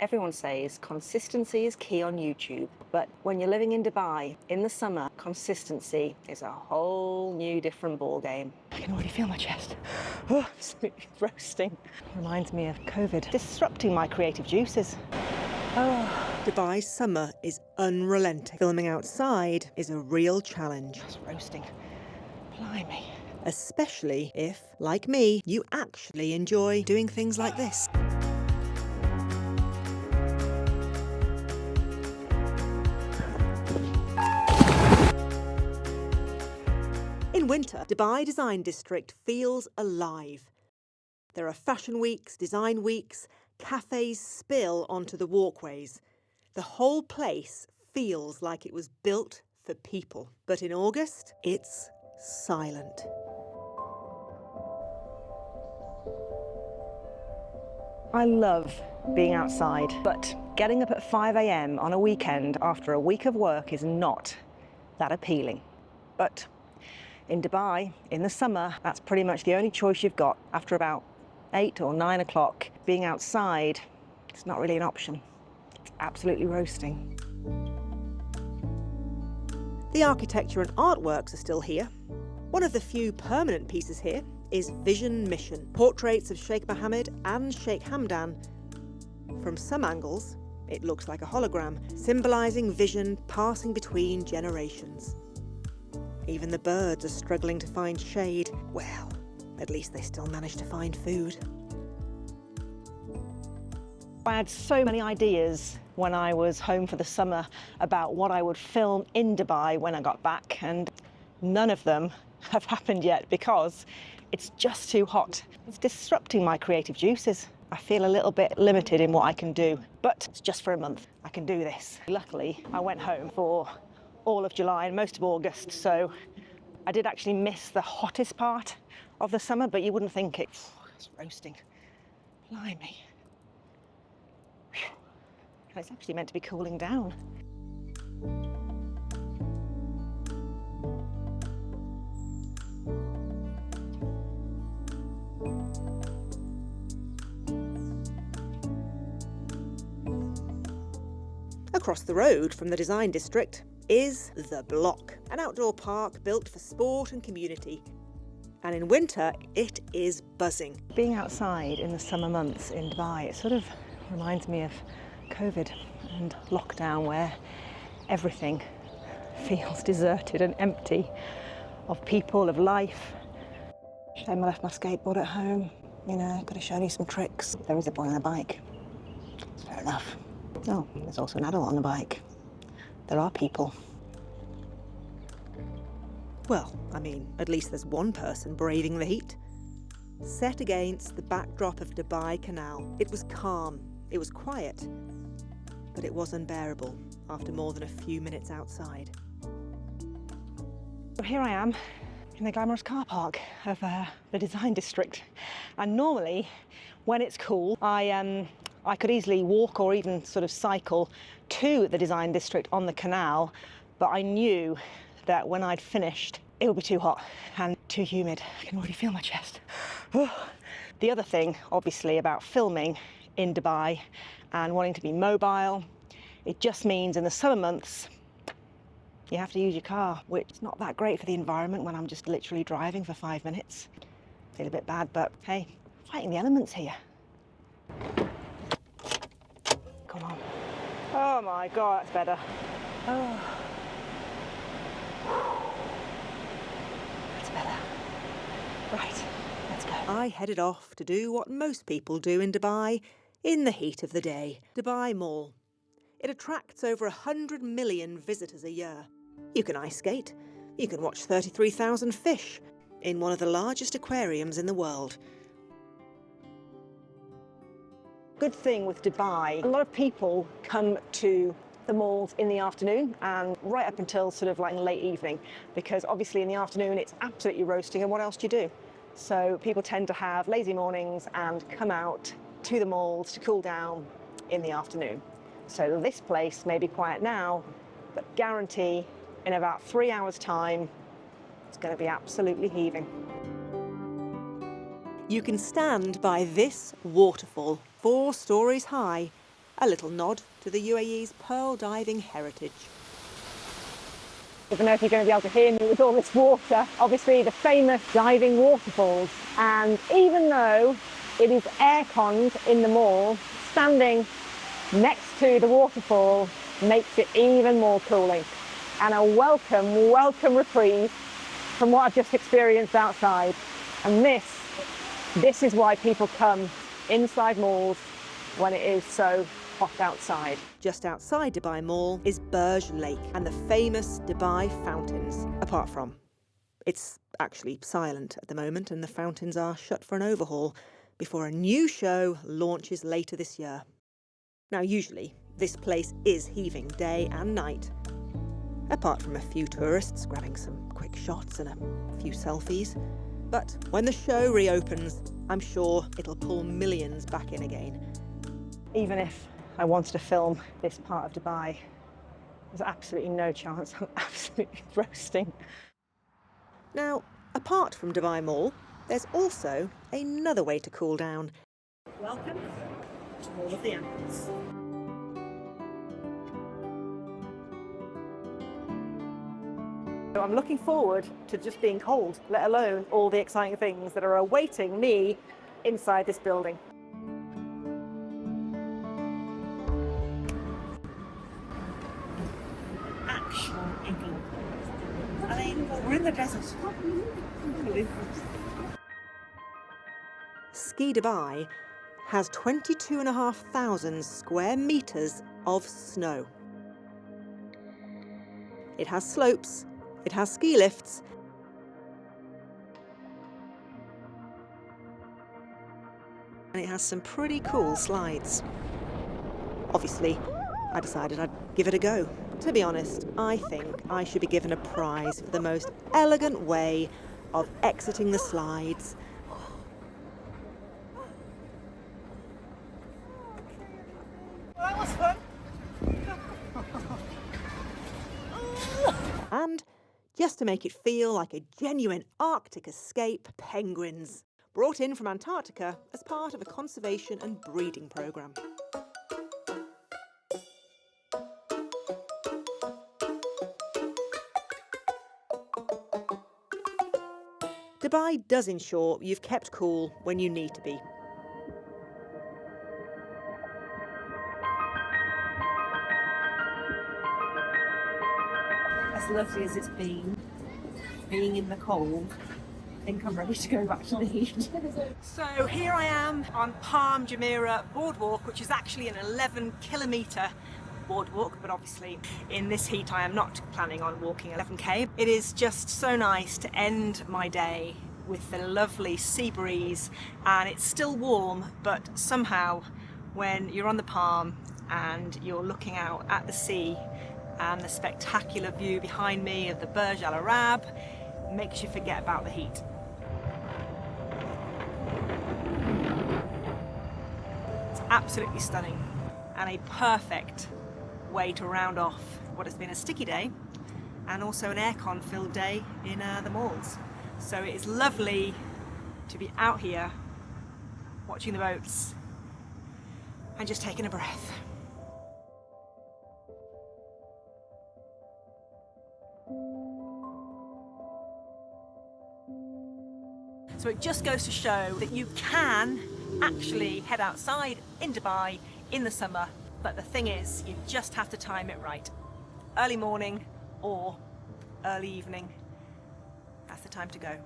Everyone says consistency is key on YouTube, but when you're living in Dubai in the summer, consistency is a whole new different ball game. I can already feel my chest. Oh, it's roasting. Reminds me of COVID disrupting my creative juices. Dubai's summer is unrelenting. Filming outside is a real challenge. It's roasting. Blimey. Especially if, like me, you actually enjoy doing things like this. In winter, Dubai Design District feels alive. There are fashion weeks, design weeks, cafes spill onto the walkways. The whole place feels like it was built for people. But in August, it's silent. I love being outside, but getting up at 5 a.m. on a weekend after a week of work is not that appealing. But in Dubai, in the summer, that's pretty much the only choice you've got. After about 8 or 9 o'clock, being outside, it's not really an option. It's absolutely roasting. The architecture and artworks are still here. One of the few permanent pieces here is Vision Mission, portraits of Sheikh Mohammed and Sheikh Hamdan. From some angles, it looks like a hologram, symbolising vision passing between generations. Even the birds are struggling to find shade. Well, at least they still manage to find food. I had so many ideas when I was home for the summer about what I would film in Dubai when I got back, and none of them have happened yet because it's just too hot. It's disrupting my creative juices. I feel a little bit limited in what I can do, but it's just for a month. I can do this. Luckily, I went home for all of July and most of August, so I did actually miss the hottest part of the summer, but you wouldn't think it. It's roasting. Blimey. Whew. And it's actually meant to be cooling down. Across the road from the design district is The Block, an outdoor park built for sport and community. And in winter, it is buzzing. Being outside in the summer months in Dubai, it sort of reminds me of COVID and lockdown, where everything feels deserted and empty of people, of life. Shame I left my skateboard at home. You know, could have shown you some tricks. There is a boy on a bike. It's fair enough. Oh, there's also an adult on the bike. There are people. Well, I mean, at least there's one person braving the heat. Set against the backdrop of Dubai Canal, it was calm, it was quiet, but it was unbearable after more than a few minutes outside. So here I am in the glamorous car park of the design district, and normally when it's cool I could easily walk or even sort of cycle to the design district on the canal, but I knew that when I'd finished it would be too hot and too humid. I can already feel my chest. The other thing obviously about filming in Dubai and wanting to be mobile, it just means in the summer months you have to use your car, which is not that great for the environment when I'm just literally driving for 5 minutes. Feel a bit bad, but hey, fighting the elements here. Come on. Oh my God, that's better. Oh. That's better. Right, let's go. I headed off to do what most people do in Dubai in the heat of the day. Dubai Mall. It attracts over 100 million visitors a year. You can ice skate. You can watch 33,000 fish in one of the largest aquariums in the world. Good thing with Dubai, a lot of people come to the malls in the afternoon and right up until sort of like late evening, because obviously in the afternoon it's absolutely roasting, and what else do you do? So people tend to have lazy mornings and come out to the malls to cool down in the afternoon. So this place may be quiet now, but guarantee in about 3 hours' time it's going to be absolutely heaving. You can stand by this waterfall, 4 stories high, a little nod to the UAE's pearl diving heritage. I don't know if you're going to be able to hear me with all this water. Obviously the famous diving waterfalls. And even though it is air-conned in the mall, standing next to the waterfall makes it even more cooling. And a welcome reprieve from what I've just experienced outside. And this is why people come inside malls when it is so hot outside. Just outside Dubai Mall is Burj Lake and the famous Dubai fountains. Apart from, it's actually silent at the moment and the fountains are shut for an overhaul before a new show launches later this year. Now usually this place is heaving day and night, apart from a few tourists grabbing some quick shots and a few selfies. But when the show reopens, I'm sure it'll pull millions back in again. Even if I wanted to film this part of Dubai, there's absolutely no chance. I'm absolutely roasting. Now, apart from Dubai Mall, there's also another way to cool down. Welcome to Mall of the Ants. I'm looking forward to just being cold, let alone all the exciting things that are awaiting me inside this building. Actual England. I mean, we're in the desert. Ski Dubai has 22,500 square metres of snow. It has slopes, it has ski lifts, and it has some pretty cool slides. Obviously, I decided I'd give it a go. To be honest, I think I should be given a prize for the most elegant way of exiting the slides. Well, that was fun. And just to make it feel like a genuine Arctic escape, penguins, brought in from Antarctica as part of a conservation and breeding programme. Dubai does ensure you've kept cool when you need to be. As lovely as it's been, being in the cold, I think I'm ready to go back to the heat. So here I am on Palm Jumeirah boardwalk, which is actually an 11-kilometre boardwalk, but obviously in this heat I am not planning on walking 11k. It is just so nice to end my day with the lovely sea breeze, and it's still warm, but somehow when you're on the Palm and you're looking out at the sea and the spectacular view behind me of the Burj Al Arab makes you forget about the heat. It's absolutely stunning and a perfect way to round off what has been a sticky day and also an aircon filled day in the malls. So it is lovely to be out here watching the boats and just taking a breath. So it just goes to show that you can actually head outside in Dubai in the summer, but the thing is, you just have to time it right. Early morning or early evening, that's the time to go.